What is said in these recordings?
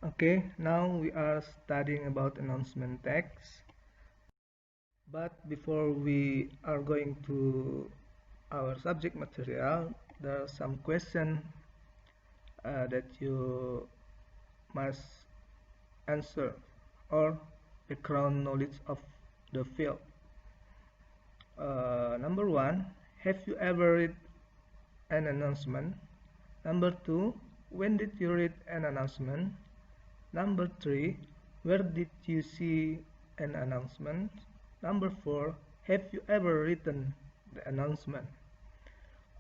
Okay, now we are studying about announcement text. But before we are going to our subject material, there are some questions that you must answer or background knowledge of the field. Number one, have you ever read an announcement? Number two, when did you read an announcement? Number three, where did you see an announcement? Number four, have you ever written the announcement?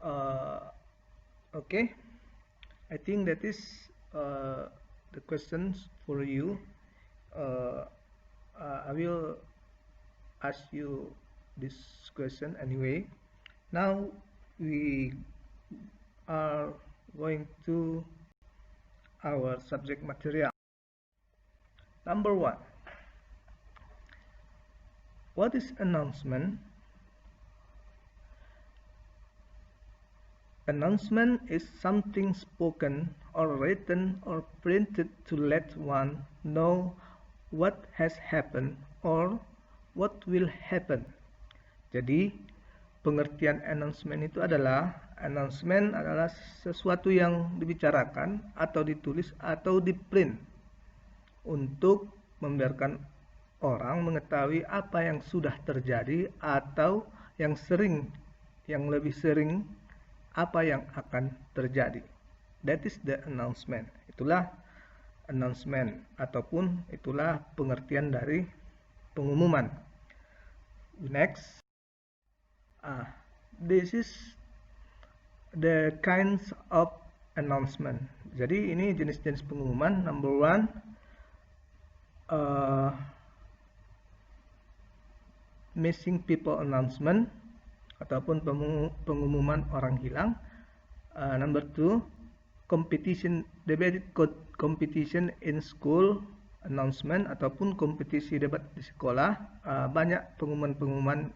Uh, okay, I think that is the questions for you. I will ask you this question anyway. Now we are going to our subject material. Number one, what is announcement? Announcement is something spoken or written or printed to let one know what has happened or what will happen. Jadi, pengertian announcement adalah sesuatu yang dibicarakan atau ditulis atau diprint untuk membiarkan orang mengetahui apa yang sudah terjadi atau yang lebih sering apa yang akan terjadi. That is the announcement. Itulah announcement ataupun itulah pengertian dari pengumuman. Next, this is the kinds of announcement. Jadi ini jenis-jenis pengumuman. Number one, missing people announcement ataupun pengumuman orang hilang. Number two, debated competition in school announcement ataupun kompetisi debat di sekolah. Banyak pengumuman-pengumuman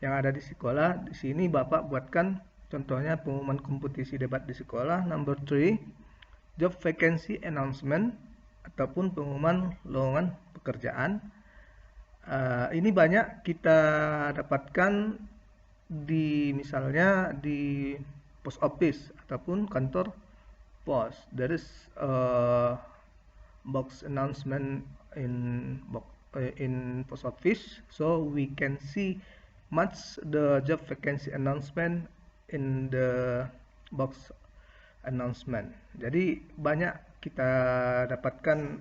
yang ada di sekolah. Di sini Bapak buatkan contohnya pengumuman kompetisi debat di sekolah. Number three, job vacancy announcement ataupun pengumuman lowongan pekerjaan. Ini banyak kita dapatkan misalnya di post office ataupun kantor pos. There is box announcement in post office, so we can see much the job vacancy announcement in the box announcement. Jadi banyak kita dapatkan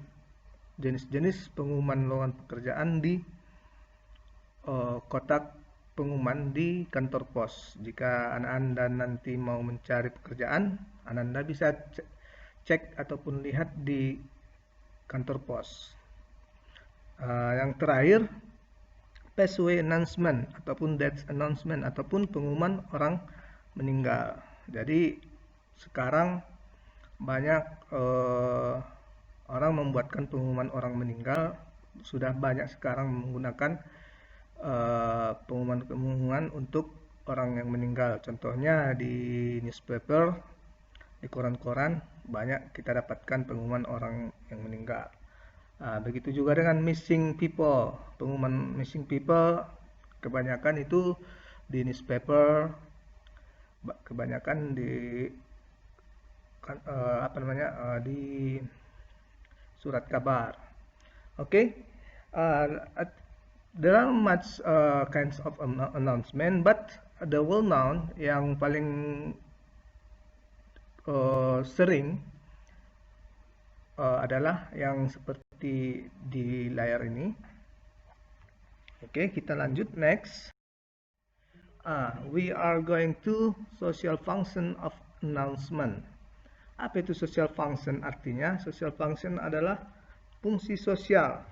jenis-jenis pengumuman lowongan pekerjaan di kotak pengumuman di kantor pos. Jika Anda nanti mau mencari pekerjaan, Anda bisa cek ataupun lihat di kantor pos. Yang terakhir, passway announcement ataupun death announcement ataupun pengumuman orang meninggal. Jadi sekarang banyak orang membuatkan pengumuman orang meninggal. Sudah banyak sekarang menggunakan pengumuman-pengumuman untuk orang yang meninggal. Contohnya di newspaper, di koran-koran banyak kita dapatkan pengumuman orang yang meninggal. Begitu juga dengan missing people. Pengumuman missing people kebanyakan itu di newspaper, kebanyakan di di surat kabar. Okay. There are much kinds of announcement, but the well-known yang paling sering adalah yang seperti di layar ini. Oke, kita lanjut next. We are going to social function of announcement. Apa itu social function? Artinya social function adalah fungsi sosial.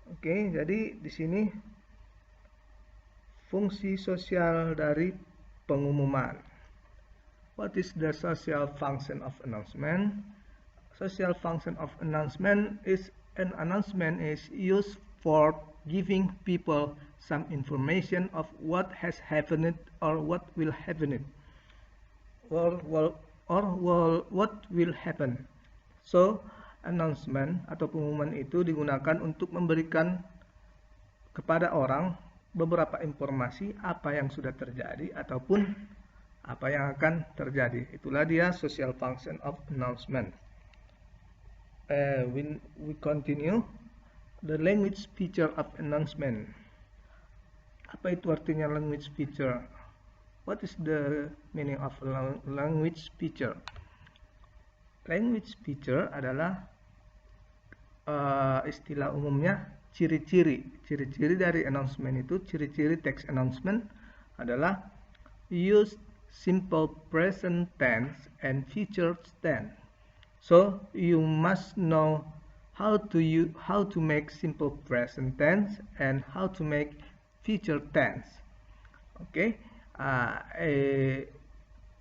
Oke, jadi di sini fungsi sosial dari pengumuman. What is the social function of announcement? Social function of announcement is an announcement is used for giving people some information of what has happened or what will happen or what will happen. So announcement atau pengumuman itu digunakan untuk memberikan kepada orang beberapa informasi apa yang sudah terjadi ataupun apa yang akan terjadi. Itulah dia social function of announcement. We continue the language feature of announcement. Apa itu artinya language feature? What is the meaning of language feature? Language feature adalah istilah umumnya ciri-ciri dari announcement itu. Ciri-ciri text announcement adalah use simple present tense and future tense. So you must know how to make simple present tense and how to make future tense. Okay,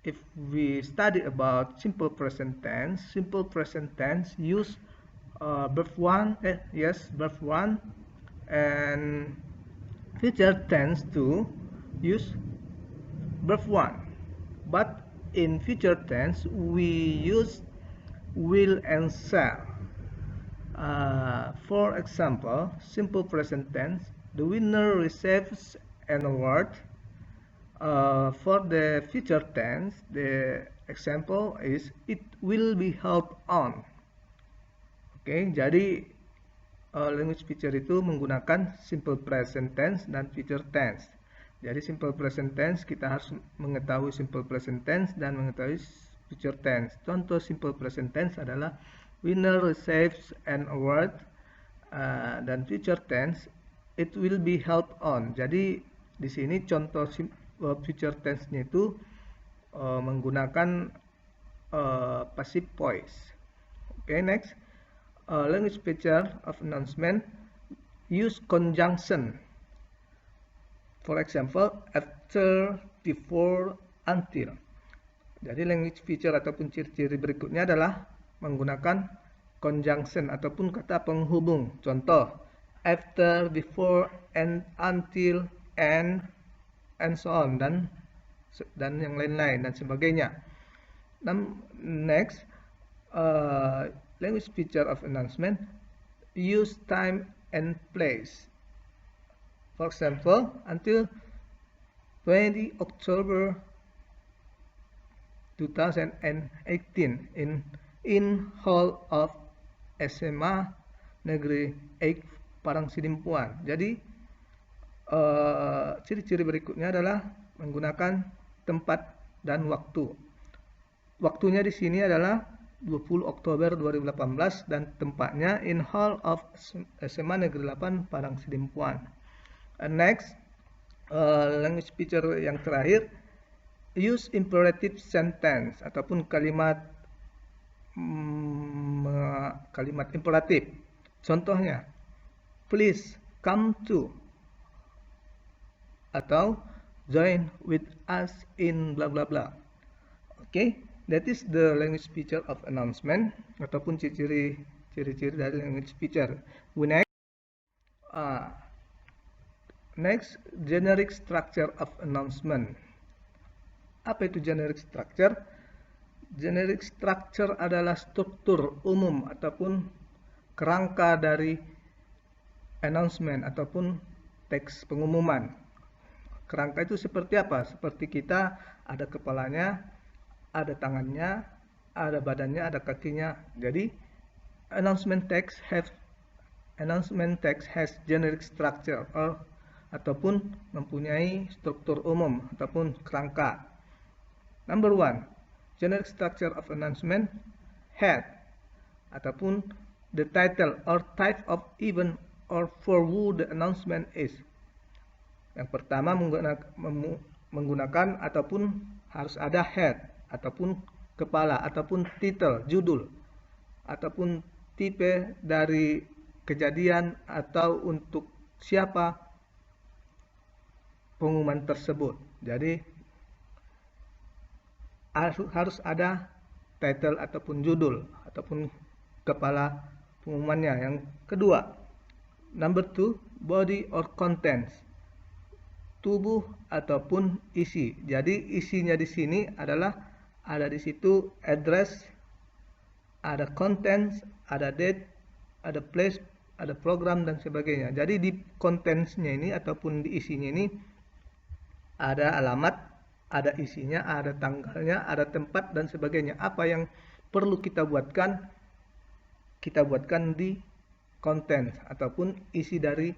if we study about simple present tense use verb 1, verb 1, and future tense to use verb 1. But in future tense we use will and shall. For example, simple present tense, the winner receives an award. For the future tense, the example is it will be held on. Oke, jadi language feature itu menggunakan simple present tense dan future tense. Jadi simple present tense kita harus mengetahui simple present tense dan mengetahui future tense. Contoh simple present tense adalah winner receives an award, dan future tense it will be held on. Jadi di sini contoh future tense-nya itu menggunakan passive voice. Okay, next, language feature of announcement use conjunction. For example, after, before, until. Jadi language feature ataupun ciri-ciri berikutnya adalah menggunakan conjunction ataupun kata penghubung. Contoh, after, before, and, until, and so on, dan yang lain-lain dan sebagainya. Next, language feature of announcement use time and place. For example, until 20 October 2018 in hall of SMA Negeri 8 Parangsidimpuan. Jadi ciri-ciri berikutnya adalah menggunakan tempat dan waktu. Waktunya di sini adalah 20 Oktober 2018 dan tempatnya in hall of SMA Negeri 8 Parangsidimpuan. Next, language feature yang terakhir, use imperative sentence ataupun kalimat imperatif. Contohnya, please come to, atau join with us in bla bla bla. Okay, that is the language feature of announcement ataupun ciri-ciri dari language feature. Next, generic structure of announcement. Apa itu generic structure? Generic structure adalah struktur umum ataupun kerangka dari announcement ataupun teks pengumuman. Kerangka itu seperti apa? Seperti kita ada kepalanya, ada tangannya, ada badannya, ada kakinya. Jadi announcement text has generic structure ataupun mempunyai struktur umum ataupun kerangka. Number 1, generic structure of announcement, head ataupun the title or type of event or for who the announcement is. Yang pertama menggunakan ataupun harus ada head ataupun kepala ataupun title, judul ataupun tipe dari kejadian atau untuk siapa pengumuman tersebut. Jadi harus ada title ataupun judul ataupun kepala pengumumannya. Yang kedua, number 2, body or contents, tubuh ataupun isi. Jadi isinya di sini adalah ada di situ address, ada contents, ada date, ada place, ada program dan sebagainya. Jadi di contents-nya ini ataupun di isinya ini ada alamat, ada isinya, ada tanggalnya, ada tempat dan sebagainya. Apa yang perlu kita buatkan di content ataupun isi dari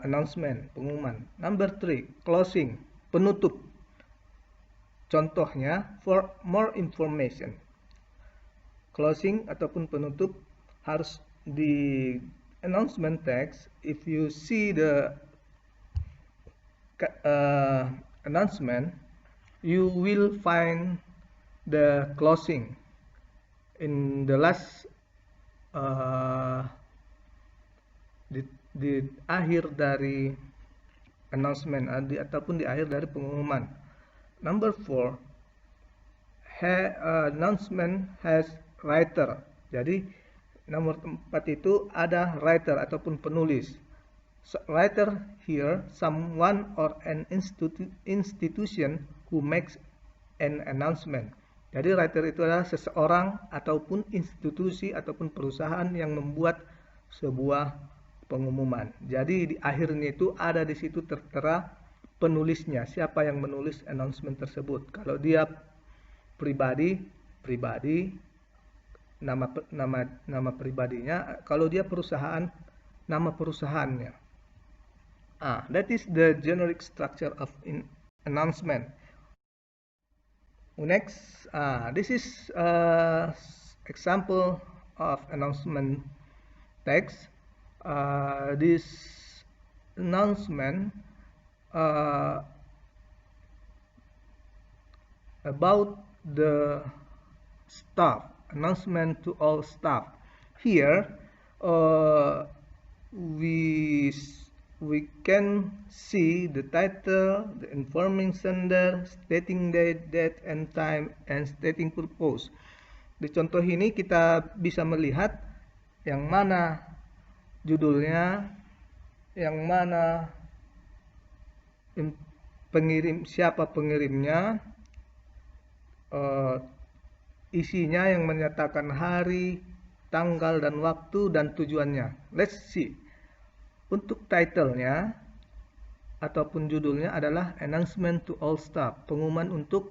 announcement, pengumuman. Number 3, closing, penutup. Contohnya, for more information. Closing ataupun penutup harus di announcement text. If you see the announcement, you will find the closing in the last di akhir dari announcement ataupun di akhir dari pengumuman. Number 4, announcement has writer. Jadi nomor 4 itu ada writer ataupun penulis. So, writer here, someone or an institution who makes an announcement. Jadi writer itu adalah seseorang ataupun institusi ataupun perusahaan yang membuat sebuah pengumuman. Jadi di akhirnya itu ada di situ tertera penulisnya, siapa yang menulis announcement tersebut. Kalau dia pribadi, nama pribadinya. Kalau dia perusahaan, nama perusahaannya. That is the generic structure of announcement. Next, this is example of announcement text. This announcement about the staff, announcement to all staff. Here we can see the title, the informing sender, stating date and time, and stating purpose. Di contoh ini kita bisa melihat yang mana judulnya, yang mana pengirim, siapa pengirimnya, isinya yang menyatakan hari, tanggal dan waktu dan tujuannya. Let's see. Untuk title-nya ataupun judulnya adalah announcement to all staff, pengumuman untuk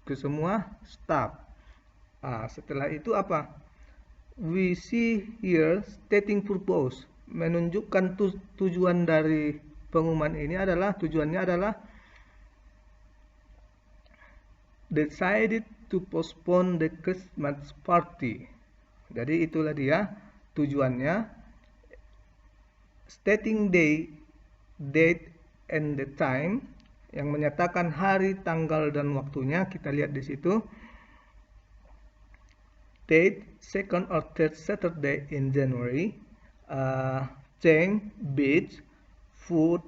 ke semua staff. Setelah itu apa? We see here stating purpose, menunjukkan tujuan dari pengumuman ini adalah, tujuannya adalah decided to postpone the Christmas party. Jadi itulah dia tujuannya. Stating date and the time, yang menyatakan hari, tanggal dan waktunya. Kita lihat di situ. Date, second or third Saturday in January. Theme, beach, food,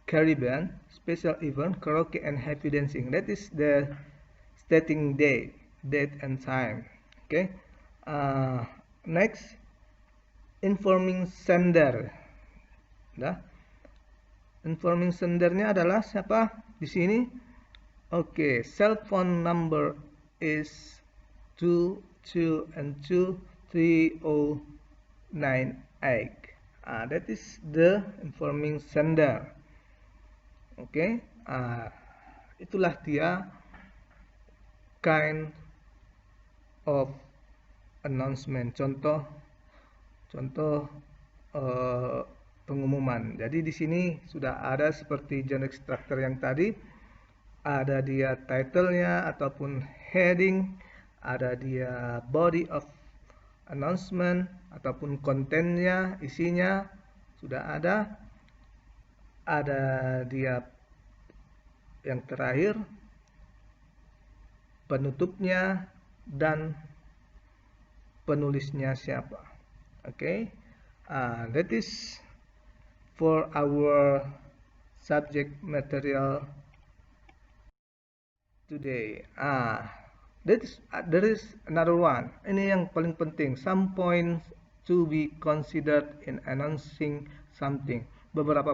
Caribbean, special event, karaoke and happy dancing. That is the stating date and time. Okay. Next, informing sender. Informing sendernya adalah siapa di sini? Oke, cell phone number is 2230998. That is the informing sender. Oke, itulah dia kind of announcement, contoh pengumuman. Jadi di sini sudah ada seperti generic structure yang tadi, ada dia title-nya ataupun heading, ada dia body of announcement ataupun kontennya, isinya sudah ada dia yang terakhir penutupnya dan penulisnya siapa. Okay, that is for our subject material today. There is another one. Ini yang paling penting. Some points to be considered in announcing something. Beberapa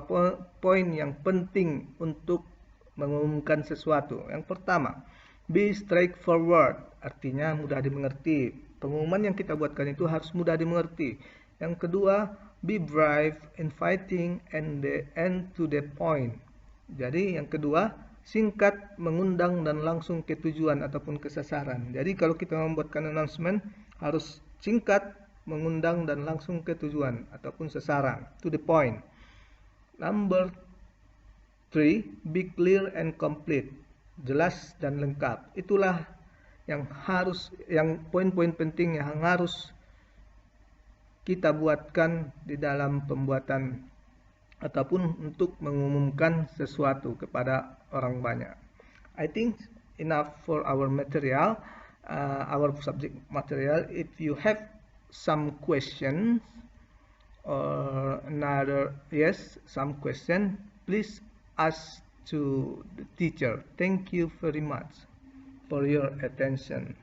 poin yang penting untuk mengumumkan sesuatu. Yang pertama, be straightforward. artinya mudah dimengerti. Pengumuman yang kita buatkan itu harus mudah dimengerti. Yang kedua, be brief, inviting, and to the point. Jadi yang kedua, singkat, mengundang, dan langsung ke tujuan ataupun ke sasaran. Jadi kalau kita membuatkan announcement harus singkat, mengundang, dan langsung ke tujuan ataupun sasaran, to the point. Number 3, be clear and complete, jelas dan lengkap. Itulah yang poin-poin penting yang harus kita buatkan di dalam pembuatan ataupun untuk mengumumkan sesuatu kepada orang banyak. I think enough for our material, our subject material. If you have some questions or some question, please ask to the teacher. Thank you very much for your attention.